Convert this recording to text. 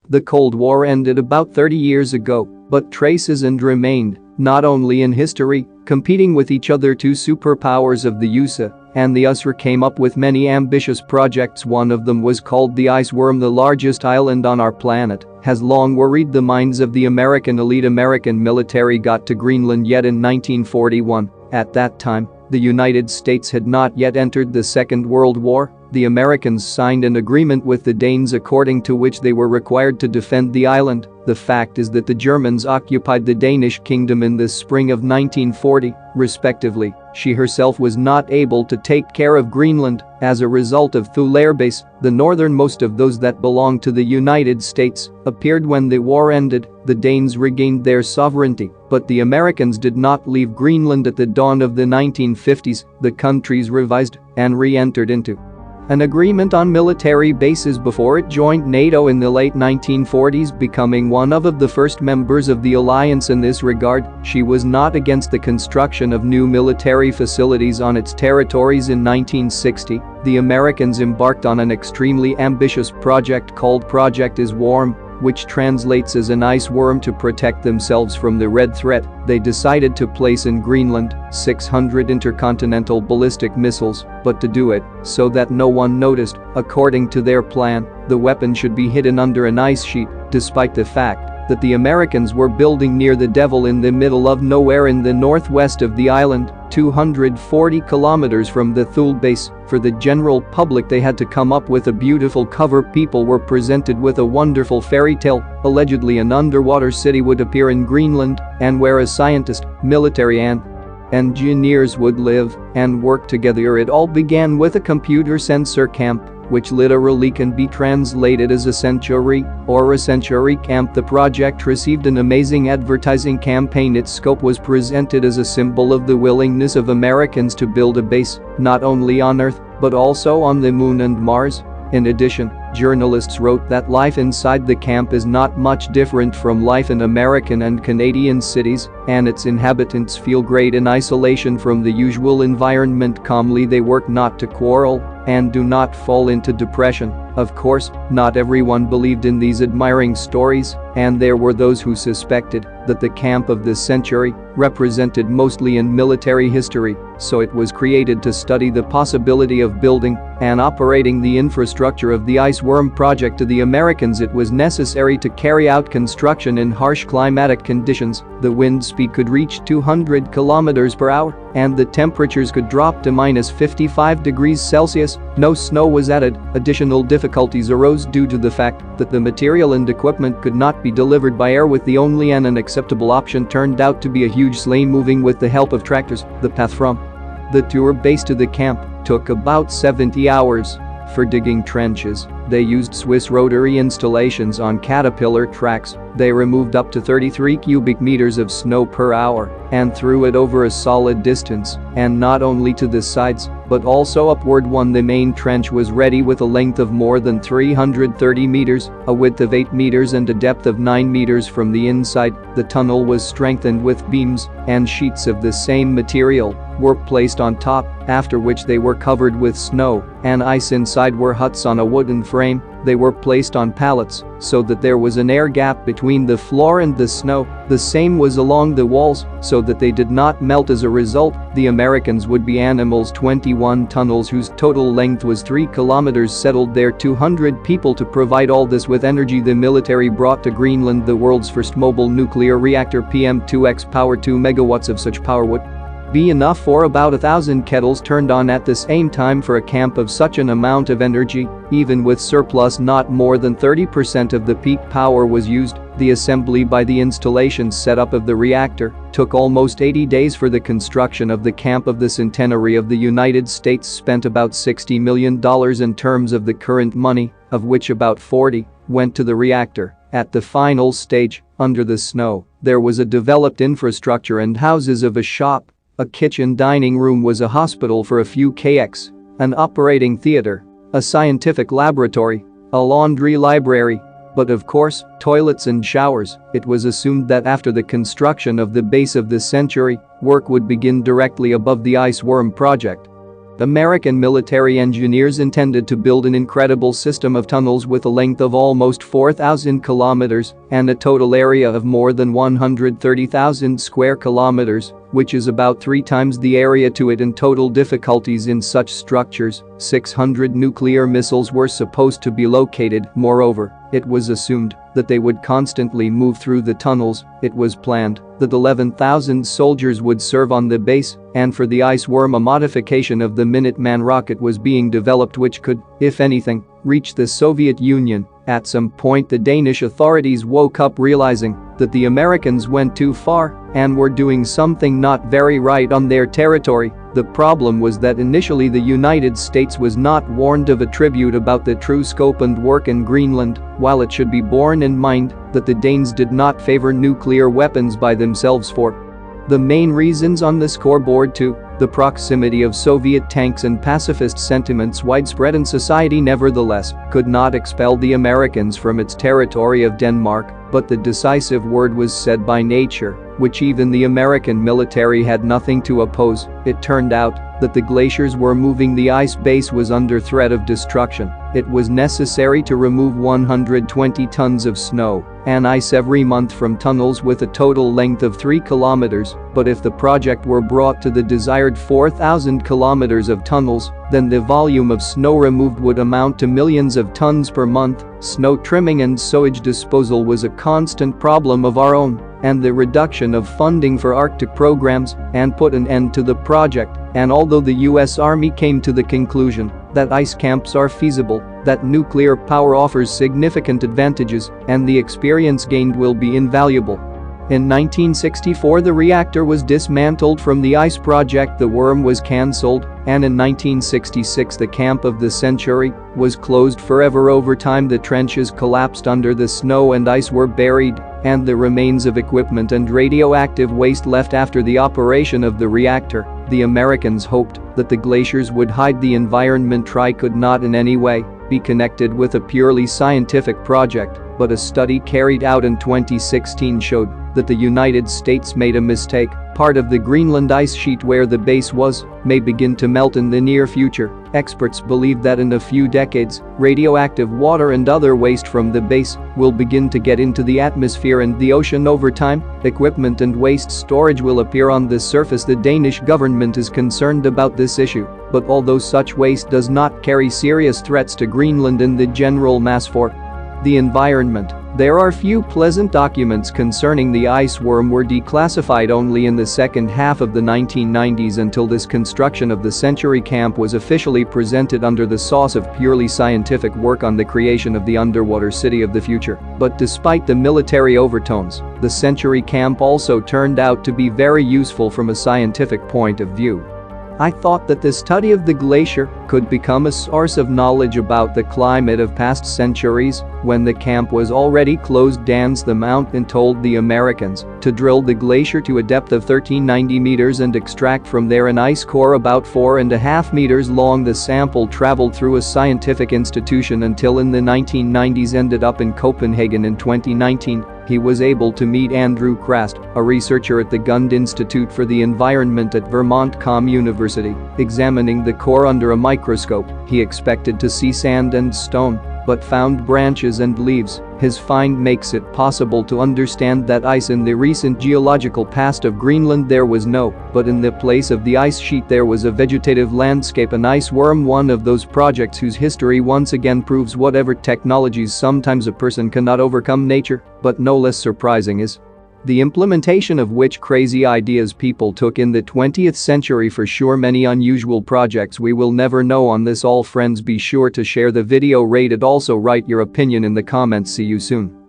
The Cold War ended about 30 years ago, but traces and remained, not only in history, competing with each other. Two superpowers of the USA and the USSR came up with many ambitious projects. One of them was called the Iceworm. The largest island on our planet has long worried the minds of the American elite. American military got to Greenland yet in 1941. At that time, the United States had not yet entered the Second World War. The Americans signed an agreement with the Danes according to which they were required to defend the island. The fact is that the Germans occupied the Danish kingdom in the spring of 1940, respectively. She herself was not able to take care of Greenland. As a result of Thule Air Base, the northernmost of those that belonged to the United States, appeared when the war ended. The Danes regained their sovereignty, but the Americans did not leave Greenland. At the dawn of the 1950s, the countries revised and re-entered into an agreement on military bases before it joined NATO in the late 1940s, becoming one of the first members of the alliance. In this regard, she was not against the construction of new military facilities on its territories. In 1960, the Americans embarked on an extremely ambitious project called Project Iceworm, which translates as an ice worm. To protect themselves from the Red Threat, they decided to place in Greenland 600 intercontinental ballistic missiles, but to do it so that no one noticed. According to their plan, the weapon should be hidden under an ice sheet, despite the fact that the Americans were building near the Devil in the middle of nowhere in the northwest of the island, 240 kilometers from the Thule base. For the general public, they had to come up with a beautiful cover. People were presented with a wonderful fairy tale. Allegedly, an underwater city would appear in Greenland, and where a scientist, military and engineers would live and work together. It all began with a computer sensor camp, which literally can be translated as a sanctuary or a century camp. The project received an amazing advertising campaign. Its scope was presented as a symbol of the willingness of Americans to build a base, not only on Earth, but also on the Moon and Mars. In addition, journalists wrote that life inside the camp is not much different from life in American and Canadian cities, and its inhabitants feel great in isolation from the usual environment. Calmly they work not to quarrel and do not fall into depression. Of course, not everyone believed in these admiring stories, and there were those who suspected that the camp of this century represented mostly in military history, so it was created to study the possibility of building and operating the infrastructure of the Iceworm project. To the Americans, it was necessary to carry out construction in harsh climatic conditions. The wind speed could reach 200 kilometers per hour, and the temperatures could drop to minus 55 degrees Celsius. No snow was added. Additional difficulties arose due to the fact that the material and equipment could not be delivered by air, with the only and unacceptable option turned out to be a huge sleigh moving with the help of tractors. The path from the tour base to the camp took about 70 hours. For digging trenches, they used Swiss rotary installations on caterpillar tracks. They removed up to 33 cubic meters of snow per hour and threw it over a solid distance, and not only to the sides, but also upward. When the main trench was ready, with a length of more than 330 meters, a width of 8 meters and a depth of 9 meters from the inside, the tunnel was strengthened with beams and sheets of the same material were placed on top, after which they were covered with snow and ice. Inside were huts on a wooden frame. They were placed on pallets so that there was an air gap between the floor and the snow. The same was along the walls so that they did not melt. As a result, the Americans would be animals. 21 tunnels whose total length was 3 kilometers settled there. 200 people to provide all this with energy. The military brought to Greenland the world's first mobile nuclear reactor. PM2X power. 2 megawatts of such power would be enough for about 1,000 kettles turned on at the same time. For a camp of such an amount of energy, even with surplus, not more than 30% of the peak power was used. The assembly by the installation setup of the reactor took almost 80 days. For the construction of the camp of the centenary of the United States spent about $60 million in terms of the current money, of which about 40 went to the reactor. At the final stage, under the snow, there was a developed infrastructure and houses of a shop. A kitchen dining room was a hospital for a few kx, an operating theater, a scientific laboratory, a laundry library, but of course, toilets and showers. It was assumed that after the construction of the base of the century, work would begin directly above the Iceworm project. American military engineers intended to build an incredible system of tunnels with a length of almost 4,000 kilometers and a total area of more than 130,000 square kilometers, which is about 3 times the area to it in total. Difficulties in such structures: 600 nuclear missiles were supposed to be located. Moreover, it was assumed that they would constantly move through the tunnels. It was planned that 11,000 soldiers would serve on the base, and for the Iceworm a modification of the Minuteman rocket was being developed which could, if anything, reach the Soviet Union. At some point the Danish authorities woke up realizing that the Americans went too far and were doing something not very right on their territory. The problem was that initially the United States was not warned of a tribute about the true scope and work in Greenland, while it should be borne in mind that the Danes did not favor nuclear weapons by themselves for the main reasons on the scoreboard too. The proximity of Soviet tanks and pacifist sentiments widespread in society nevertheless could not expel the Americans from its territory of Denmark, but the decisive word was said by nature, which even the American military had nothing to oppose. It turned out that the glaciers were moving. The ice base was under threat of destruction. It was necessary to remove 120 tons of snow and ice every month from tunnels with a total length of 3 kilometers, but if the project were brought to the desired 4,000 kilometers of tunnels, then the volume of snow removed would amount to millions of tons per month. Snow trimming and sewage disposal was a constant problem of our own, and the reduction of funding for Arctic programs and put an end to the project. And although the US Army came to the conclusion that ice camps are feasible, that nuclear power offers significant advantages, and the experience gained will be invaluable. In 1964 the reactor was dismantled from the ice project, the worm was cancelled, and in 1966 the camp of the century was closed forever. Over time the trenches collapsed under the snow and ice were buried, and the remains of equipment and radioactive waste left after the operation of the reactor. The Americans hoped that the glaciers would hide the environment. Could not in any way be connected with a purely scientific project, but a study carried out in 2016 showed that the United States made a mistake. Part of the Greenland ice sheet where the base was may begin to melt in the near future. Experts believe that in a few decades, radioactive water and other waste from the base will begin to get into the atmosphere and the ocean. Over time, equipment and waste storage will appear on the surface. The Danish government is concerned about this issue, but although such waste does not carry serious threats to Greenland in the general mass for the environment, there are few pleasant documents concerning the Iceworm were declassified only in the second half of the 1990s until this construction of the Century Camp was officially presented under the sauce of purely scientific work on the creation of the underwater city of the future. But despite the military overtones, the Century Camp also turned out to be very useful from a scientific point of view. I thought that the study of the glacier could become a source of knowledge about the climate of past centuries. When the camp was already closed, Dans the Mountain told the Americans to drill the glacier to a depth of 1390 meters and extract from there an ice core about 4.5 meters long. The sample traveled through a scientific institution until in the 1990s ended up in Copenhagen. In 2019, he was able to meet Andrew Krast, a researcher at the Gund Institute for the Environment at Vermont Com University. Examining the core under a microscope, he expected to see sand and stone, but found branches and leaves. His find makes it possible to understand that ice in the recent geological past of Greenland there was no, but in the place of the ice sheet there was a vegetative landscape. An iceworm, one of those projects whose history once again proves whatever technologies sometimes a person cannot overcome nature, but no less surprising is the implementation of which crazy ideas people took in the 20th century. For sure many unusual projects we will never know on this all. Friends, be sure to share the video, rate it, also write your opinion in the comments. See you soon.